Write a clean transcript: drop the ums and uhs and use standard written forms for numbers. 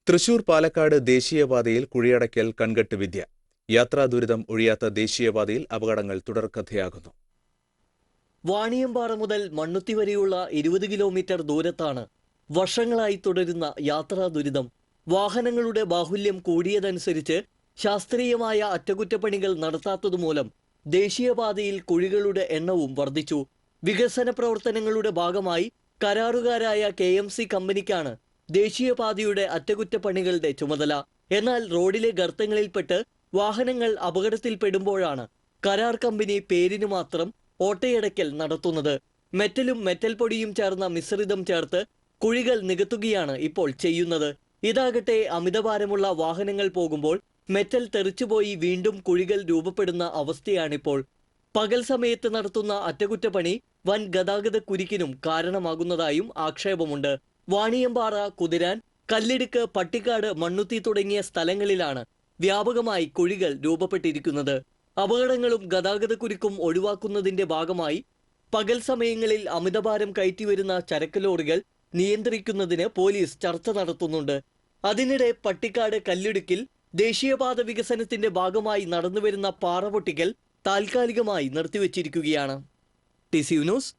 തൃശൂർ പാലക്കാട് ദേശീയപാതയിൽ കുഴിയടയ്ക്കൽ കൺകെട്ട് വിദ്യ. യാത്രാ ദുരിതം ഒഴിയാത്ത ദേശീയപാതയിൽ അപകടങ്ങൾ തുടർക്കഥയാകുന്നു. വാണിയമ്പാറ മുതൽ മണ്ണുത്തി വരെയുള്ള 20 കിലോമീറ്റർ ദൂരത്താണ് വർഷങ്ങളായി തുടരുന്ന യാത്രാ ദുരിതം. വാഹനങ്ങളുടെ ബാഹുല്യം കൂടിയതനുസരിച്ച് ശാസ്ത്രീയമായ അറ്റകുറ്റപ്പണികൾ നടത്താത്തതുമൂലം ദേശീയപാതയിൽ കുഴികളുടെ എണ്ണവും വർദ്ധിച്ചു. വികസന പ്രവർത്തനങ്ങളുടെ ഭാഗമായി കരാറുകാരായ KMC കമ്പനിക്കാണ് ദേശീയപാതയുടെ അറ്റകുറ്റപ്പണികളുടെ ചുമതല. എന്നാൽ റോഡിലെ ഗർത്തങ്ങളിൽപ്പെട്ട് വാഹനങ്ങൾ അപകടത്തിൽപ്പെടുമ്പോഴാണ് കരാർ കമ്പനി പേരിന് മാത്രം ഓട്ടയടയ്ക്കൽ നടത്തുന്നത്. മെറ്റലും മെറ്റൽ പൊടിയും ചേർന്ന മിശ്രിതം ചേർത്ത് കുഴികൾ നികത്തുകയാണ് ഇപ്പോൾ ചെയ്യുന്നത്. ഇതാകട്ടെ അമിതഭാരമുള്ള വാഹനങ്ങൾ പോകുമ്പോൾ മെറ്റൽ തെറിച്ചുപോയി വീണ്ടും കുഴികൾ രൂപപ്പെടുന്ന അവസ്ഥയാണിപ്പോൾ. പകൽ സമയത്ത് നടത്തുന്ന അറ്റകുറ്റപ്പണി വൻ ഗതാഗത കുരുക്കിനും കാരണമാകുന്നതായും ആക്ഷേപമുണ്ട്. വാണിയമ്പാറ, കുതിരാൻ, കല്ലിടുക്ക്, പട്ടിക്കാട്, മണ്ണുത്തി തുടങ്ങിയ സ്ഥലങ്ങളിലാണ് വ്യാപകമായി കുഴികൾ രൂപപ്പെട്ടിരിക്കുന്നത്. അപകടങ്ങളും ഗതാഗത കുരുക്കും ഒഴിവാക്കുന്നതിന്റെ ഭാഗമായി പകൽ സമയങ്ങളിൽ അമിതഭാരം കയറ്റിവരുന്ന ചരക്ക് ലോറികൾ നിയന്ത്രിക്കുന്നതിന് പോലീസ് ചർച്ച നടത്തുന്നുണ്ട്. അതിനിടെ പട്ടിക്കാട് കല്ലിടുക്കിൽ ദേശീയപാത വികസനത്തിന്റെ ഭാഗമായി നടന്നുവരുന്ന പാറ പൊട്ടിക്കൽ താൽക്കാലികമായി നിർത്തിവച്ചിരിക്കുകയാണ്. TCU news